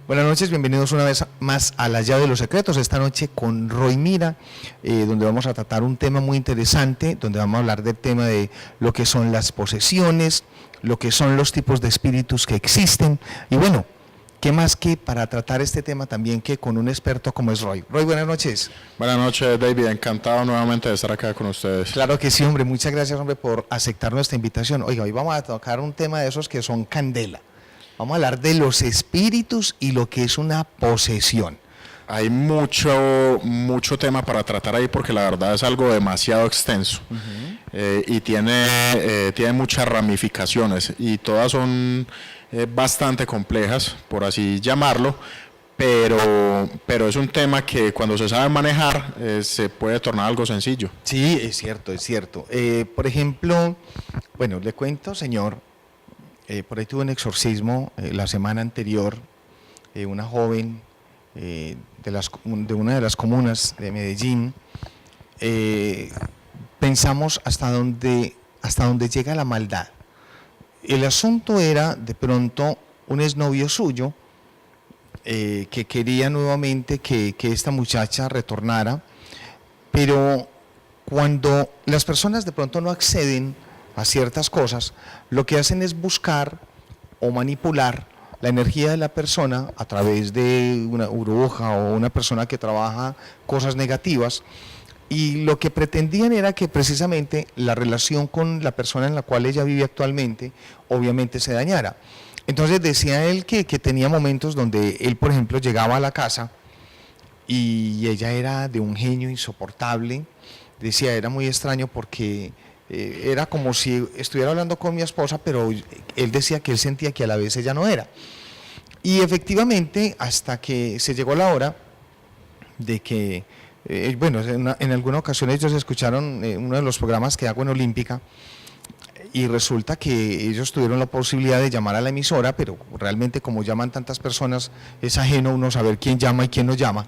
Buenas noches, bienvenidos una vez más a La Llave de los Secretos, esta noche con Roy Mira, donde vamos a tratar un tema muy interesante, donde vamos a hablar del tema de lo que son las posesiones, lo que son los tipos de espíritus que existen, y bueno, qué más que para tratar este tema también que con un experto como es Roy. Roy, buenas noches. Buenas noches, David, encantado nuevamente de estar acá con ustedes. Claro que sí, hombre, muchas gracias, hombre, por aceptar nuestra invitación. Oiga, hoy vamos a tocar un tema de esos que son candela. Vamos a hablar de los espíritus y lo que es una posesión. Hay mucho tema para tratar ahí porque la verdad es algo demasiado extenso y tiene muchas ramificaciones y todas son bastante complejas, por así llamarlo, pero es un tema que cuando se sabe manejar se puede tornar algo sencillo. Sí, es cierto, es cierto. Por ejemplo, bueno, le cuento, señor. Por ahí tuve un exorcismo la semana anterior, una joven de una de las comunas de Medellín. Pensamos hasta dónde llega la maldad. El asunto era de pronto un exnovio suyo que quería nuevamente que esta muchacha retornara, pero cuando las personas de pronto no acceden a ciertas cosas, lo que hacen es buscar o manipular la energía de la persona a través de una bruja o una persona que trabaja cosas negativas, y lo que pretendían era que precisamente la relación con la persona en la cual ella vive actualmente obviamente se dañara. Entonces decía él que tenía momentos donde él, por ejemplo, llegaba a la casa y ella era de un genio insoportable. Decía, era muy extraño porque era como si estuviera hablando con mi esposa, pero él decía que él sentía que a la vez ella no era. Y efectivamente, hasta que se llegó la hora de que, bueno, en alguna ocasión ellos escucharon uno de los programas que hago en Olímpica, y resulta que ellos tuvieron la posibilidad de llamar a la emisora, pero realmente como llaman tantas personas, es ajeno uno saber quién llama y quién no llama.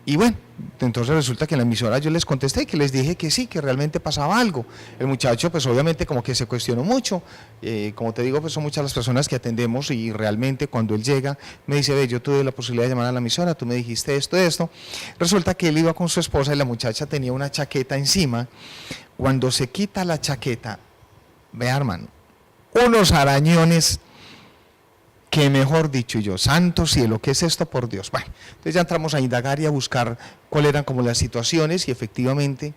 Y bueno, entonces resulta que en la emisora yo les contesté y que les dije que sí, que realmente pasaba algo. El muchacho pues obviamente como que se cuestionó mucho, como te digo, pues son muchas las personas que atendemos, y realmente cuando él llega me dice, ve, yo tuve la posibilidad de llamar a la emisora, tú me dijiste esto. Resulta que él iba con su esposa y la muchacha tenía una chaqueta encima. Cuando se quita la chaqueta, vea, hermano, unos arañones que, mejor dicho, yo, santo cielo, ¿qué es esto, por Dios? Bueno, entonces ya entramos a indagar y a buscar cuáles eran como las situaciones, y efectivamente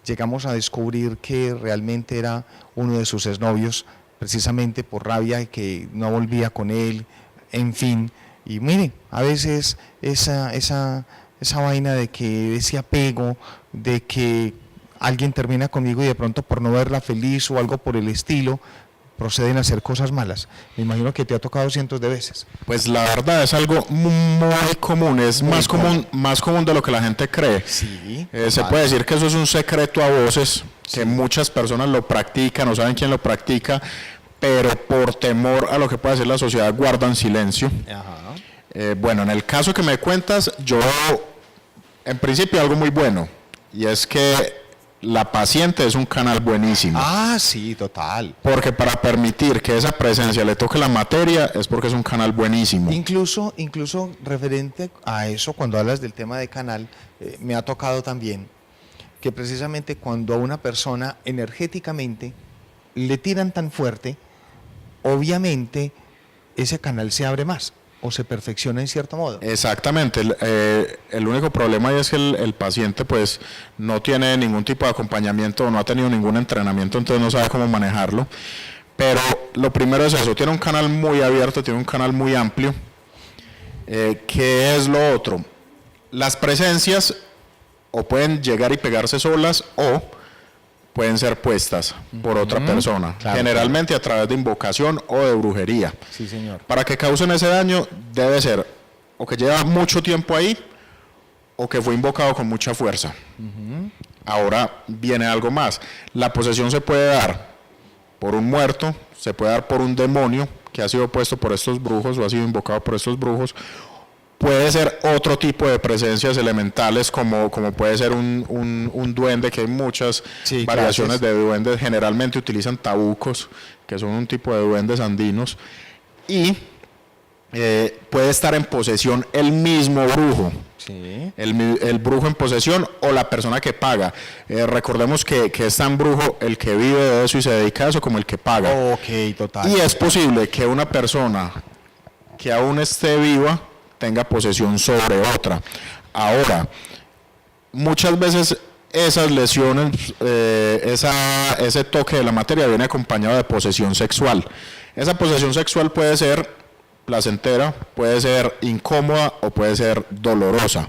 llegamos a descubrir que realmente era uno de sus exnovios, precisamente por rabia que no volvía con él, en fin. Y miren, a veces esa vaina de que ese apego, de que alguien termina conmigo y de pronto por no verla feliz o algo por el estilo, proceden a hacer cosas malas. Me imagino que te ha tocado cientos de veces. Pues la verdad es algo muy común, es muy más común de lo que la gente cree. Sí, se puede decir que eso es un secreto a voces, que muchas personas lo practican, no saben quién lo practica, pero por temor a lo que puede hacer la sociedad guardan silencio. Ajá. Bueno, en el caso que me cuentas, yo en principio algo muy bueno, y es que la paciente es un canal buenísimo. Ah, sí, total. Porque para permitir que esa presencia le toque la materia es porque es un canal buenísimo. Incluso referente a eso, cuando hablas del tema de canal, me ha tocado también que precisamente cuando a una persona energéticamente le tiran tan fuerte, obviamente ese canal se abre más o se perfecciona en cierto modo. Exactamente, el único problema es que el paciente pues no tiene ningún tipo de acompañamiento o no ha tenido ningún entrenamiento, entonces no sabe cómo manejarlo, pero lo primero es eso, tiene un canal muy abierto, tiene un canal muy amplio. ¿Qué es lo otro? Las presencias o pueden llegar y pegarse solas o pueden ser puestas por otra persona, claro, generalmente a través de invocación o de brujería. Sí, señor. Para que causen ese daño debe ser o que lleva mucho tiempo ahí o que fue invocado con mucha fuerza. Ahora viene algo más. La posesión se puede dar por un muerto, se puede dar por un demonio que ha sido puesto por estos brujos o ha sido invocado por estos brujos. Puede ser otro tipo de presencias elementales como puede ser un duende, que hay muchas variaciones de duendes, generalmente utilizan tabucos, que son un tipo de duendes andinos, y puede estar en posesión el mismo brujo. Sí. El brujo en posesión o la persona que paga. Recordemos que es tan brujo el que vive de eso y se dedica a eso como el que paga. Ok, total. Y es posible que una persona que aún esté viva tenga posesión sobre otra. Ahora, muchas veces esas lesiones, ese toque de la materia viene acompañado de posesión sexual. Esa posesión sexual puede ser placentera, puede ser incómoda o puede ser dolorosa.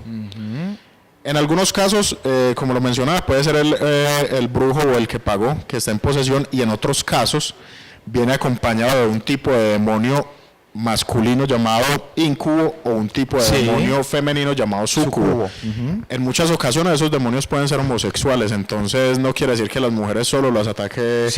En algunos casos, como lo mencionaba, puede ser el brujo o el que pagó que está en posesión, y en otros casos viene acompañado de un tipo de demonio masculino llamado incubo o un tipo de demonio femenino llamado sucubo. En muchas ocasiones esos demonios pueden ser homosexuales, entonces no quiere decir que las mujeres solo las ataque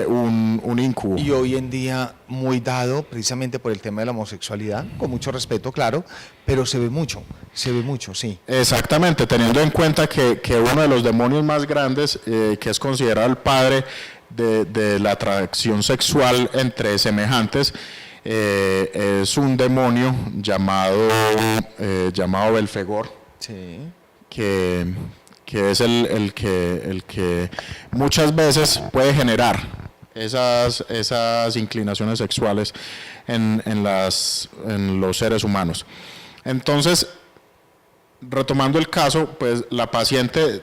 un incubo. Y hoy en día muy dado precisamente por el tema de la homosexualidad, con mucho respeto, claro, pero se ve mucho, sí. Exactamente, teniendo en cuenta que uno de los demonios más grandes, que es considerado el padre de la atracción sexual entre semejantes, es un demonio llamado Belfegor, Sí. que es el que muchas veces puede generar esas inclinaciones sexuales en los seres humanos. Entonces, retomando el caso, pues la paciente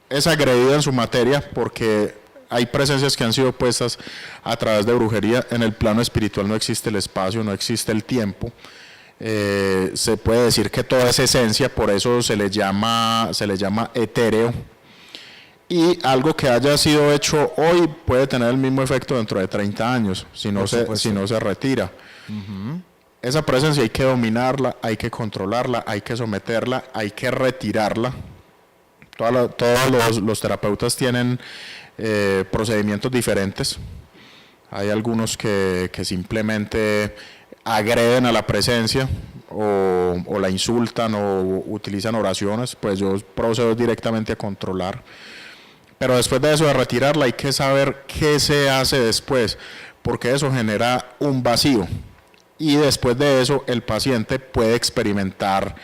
es agredida en su materia porque hay presencias que han sido puestas a través de brujería. En el plano espiritual no existe el espacio, no existe el tiempo. Se puede decir que toda es esencia, por eso se le llama etéreo. Y algo que haya sido hecho hoy puede tener el mismo efecto dentro de 30 años, si no se retira. Esa presencia hay que dominarla, hay que controlarla, hay que someterla, hay que retirarla. Todos los terapeutas tienen procedimientos diferentes. Hay algunos que simplemente agreden a la presencia o la insultan o utilizan oraciones, pues yo procedo directamente a controlar. Pero después de eso, de retirarla, hay que saber qué se hace después, porque eso genera un vacío. Y después de eso, el paciente puede experimentar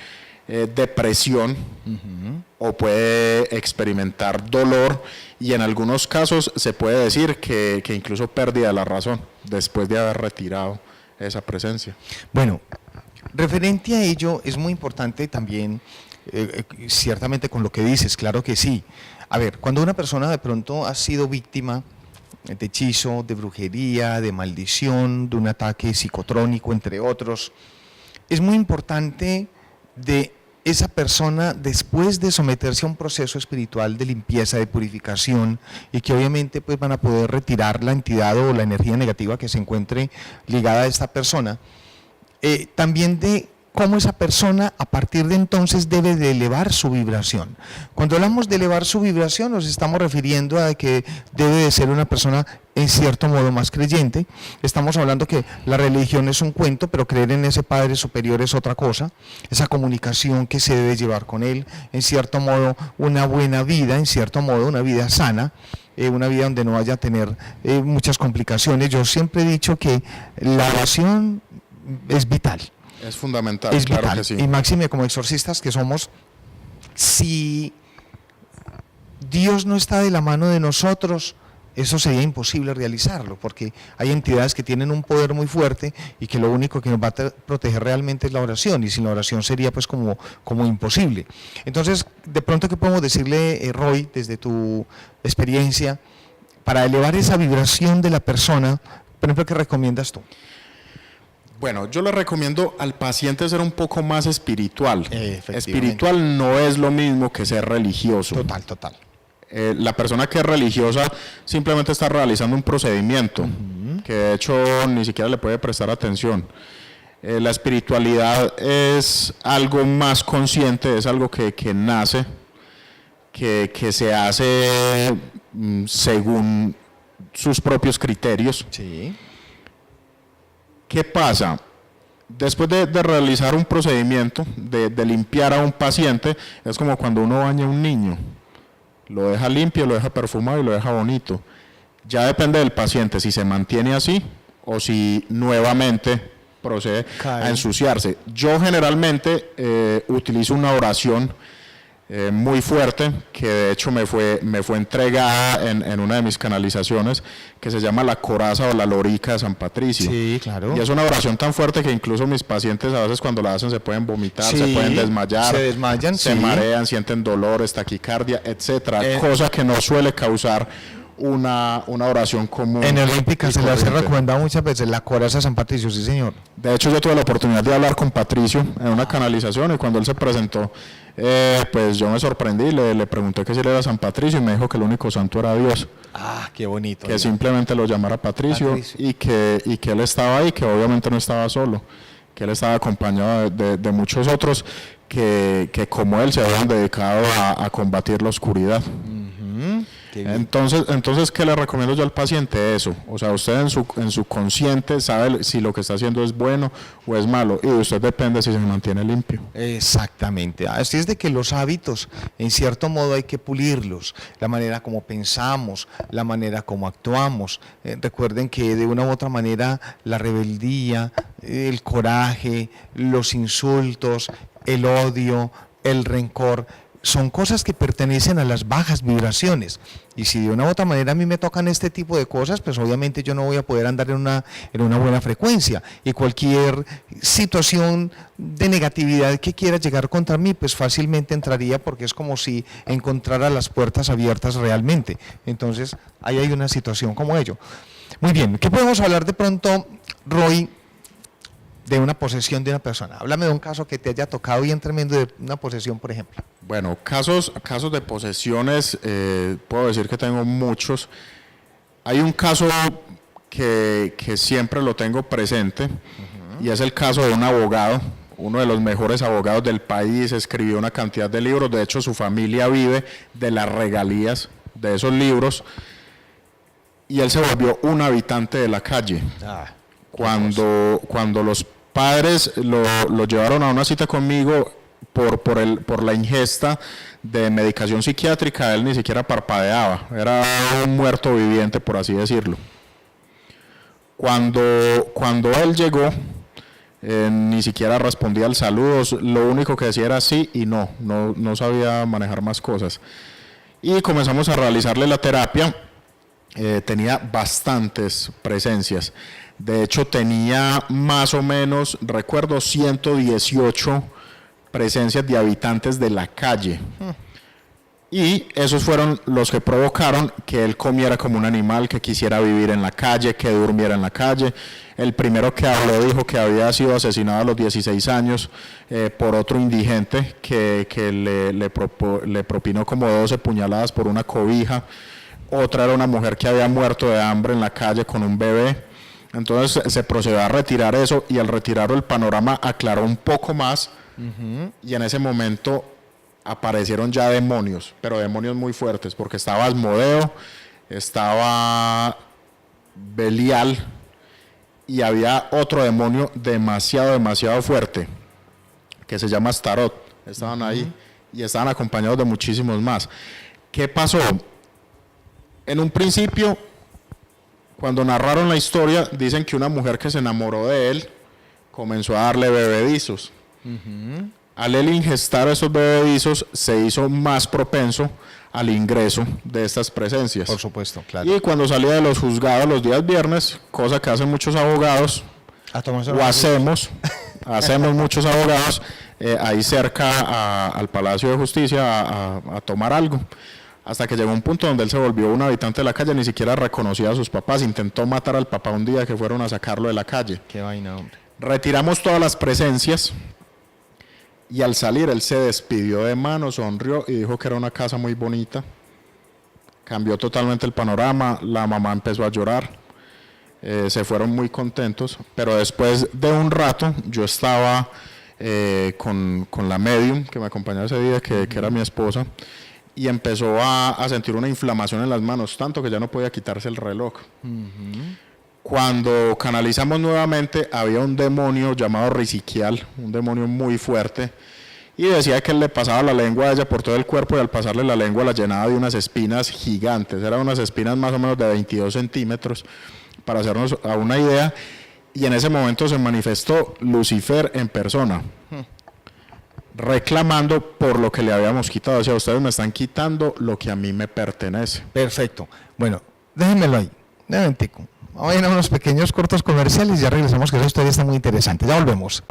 depresión o puede experimentar dolor, y en algunos casos se puede decir que incluso pérdida de la razón después de haber retirado esa presencia. Bueno, referente a ello es muy importante también, ciertamente con lo que dices, claro que sí. A ver, cuando una persona de pronto ha sido víctima de hechizo, de brujería, de maldición, de un ataque psicotrónico, entre otros, es muy importante de esa persona, después de someterse a un proceso espiritual de limpieza, de purificación, y que obviamente pues van a poder retirar la entidad o la energía negativa que se encuentre ligada a esta persona, también de cómo esa persona a partir de entonces debe de elevar su vibración. Cuando hablamos de elevar su vibración nos estamos refiriendo a que debe de ser una persona en cierto modo más creyente. Estamos hablando que la religión es un cuento, pero creer en ese Padre Superior es otra cosa. Esa comunicación que se debe llevar con Él, en cierto modo una buena vida, en cierto modo una vida sana, una vida donde no vaya a tener muchas complicaciones. Yo siempre he dicho que la oración es vital. Es fundamental, Es claro vital. que sí. Y máxime como exorcistas que somos, si Dios no está de la mano de nosotros, eso sería imposible realizarlo, porque hay entidades que tienen un poder muy fuerte y que lo único que nos va a proteger realmente es la oración, y sin la oración sería pues como imposible. Entonces, de pronto, ¿qué podemos decirle, Roy, desde tu experiencia, para elevar esa vibración de la persona? Por ejemplo, ¿qué recomiendas tú? Bueno, yo le recomiendo al paciente ser un poco más espiritual. Espiritual no es lo mismo que ser religioso. Total. La persona que es religiosa simplemente está realizando un procedimiento, que de hecho ni siquiera le puede prestar atención. La espiritualidad es algo más consciente, es algo que nace, que se hace según sus propios criterios. Sí. ¿Qué pasa? Después de realizar un procedimiento, de limpiar a un paciente, es como cuando uno baña a un niño. Lo deja limpio, lo deja perfumado y lo deja bonito. Ya depende del paciente si se mantiene así o si nuevamente procede Cae. a ensuciarse. Yo generalmente utilizo una oración muy fuerte, que de hecho me fue entregada en una de mis canalizaciones, que se llama la coraza o la lorica de San Patricio. Sí, claro. Y es una oración tan fuerte que incluso mis pacientes a veces cuando la hacen se pueden vomitar, Sí, se pueden desmayar, se desmayan, se sí. marean, sienten dolores, taquicardia, etcétera, cosa que no suele causar una oración común. En Olímpica y se le hace corriente. recomendado muchas veces la coraza de San Patricio, sí señor. De hecho, yo tuve la oportunidad de hablar con Patricio en una canalización y cuando él se presentó, pues yo me sorprendí, le pregunté que si él era San Patricio y me dijo que el único santo era Dios, Ah, qué bonito. que simplemente lo llamara Patricio, y que él estaba ahí, que obviamente no estaba solo, que él estaba acompañado de muchos otros que como él se habían dedicado a combatir la oscuridad. Qué bien. Entonces, ¿qué le recomiendo yo al paciente? Eso, o sea, usted en su consciente sabe si lo que está haciendo es bueno o es malo, y de usted depende si se mantiene limpio. Exactamente. Así es de que los hábitos, en cierto modo, hay que pulirlos. La manera como pensamos, la manera como actuamos. Recuerden que de una u otra manera la rebeldía, el coraje, los insultos, el odio, el rencor, son cosas que pertenecen a las bajas vibraciones. Y si de una u otra manera a mí me tocan este tipo de cosas, pues obviamente yo no voy a poder andar en una buena frecuencia. Y cualquier situación de negatividad que quiera llegar contra mí, pues fácilmente entraría, porque es como si encontrara las puertas abiertas realmente. Entonces, ahí hay una situación como ello. Muy bien, ¿qué podemos hablar de pronto, Roy, de una posesión de una persona? Háblame de un caso que te haya tocado bien tremendo de una posesión, por ejemplo. Bueno, casos de posesiones, puedo decir que tengo muchos. Hay un caso que siempre lo tengo presente, y es el caso de un abogado, uno de los mejores abogados del país, escribió una cantidad de libros, de hecho su familia vive de las regalías de esos libros, y él se volvió un habitante de la calle. Cuando los padres lo llevaron a una cita conmigo por la ingesta de medicación psiquiátrica, él ni siquiera parpadeaba, era un muerto viviente, por así decirlo. Cuando él llegó, ni siquiera respondía al saludo, lo único que decía era sí y no sabía manejar más cosas. Y comenzamos a realizarle la terapia. Tenía bastantes presencias. De hecho, tenía más o menos, recuerdo, 118 presencias de habitantes de la calle. Y esos fueron los que provocaron que él comiera como un animal, que quisiera vivir en la calle, que durmiera en la calle. El primero que habló dijo que había sido asesinado a los 16 años por otro indigente que le propinó como 12 puñaladas por una cobija. Otra era una mujer que había muerto de hambre en la calle con un bebé. Entonces se procedió a retirar eso, y al retirarlo el panorama aclaró un poco más, y en ese momento aparecieron ya demonios, pero demonios muy fuertes, porque estaba Asmodeo, estaba Belial, y había otro demonio demasiado fuerte, que se llama Astarot. Estaban ahí y estaban acompañados de muchísimos más. ¿Qué pasó? En un principio, cuando narraron la historia, dicen que una mujer que se enamoró de él comenzó a darle bebedizos. Al él ingestar esos bebedizos, se hizo más propenso al ingreso de estas presencias. Por supuesto, claro. Y cuando salía de los juzgados los días viernes, cosa que hacen muchos abogados, o hacemos muchos abogados, ahí cerca al Palacio de Justicia a tomar algo. Hasta que llegó un punto donde él se volvió un habitante de la calle, ni siquiera reconocía a sus papás, intentó matar al papá un día que fueron a sacarlo de la calle. Qué vaina, hombre. Retiramos todas las presencias, y al salir él se despidió de mano, sonrió y dijo que era una casa muy bonita. Cambió totalmente el panorama, la mamá empezó a llorar, se fueron muy contentos, pero después de un rato yo estaba con la medium que me acompañó ese día, que era mi esposa, y empezó a sentir una inflamación en las manos, tanto que ya no podía quitarse el reloj. Cuando canalizamos nuevamente, había un demonio llamado Risiquial, un demonio muy fuerte, y decía que él le pasaba la lengua a ella por todo el cuerpo, y al pasarle la lengua la llenaba de unas espinas gigantes. Eran unas espinas más o menos de 22 centímetros, para hacernos a una idea, Y en ese momento se manifestó Lucifer en persona, reclamando por lo que le habíamos quitado. O sea, ustedes me están quitando lo que a mí me pertenece. Perfecto. Bueno, déjenmelo ahí. Un momentico. Vamos a ir a unos pequeños cortos comerciales y ya regresamos, que esa historia está muy interesante. Ya volvemos.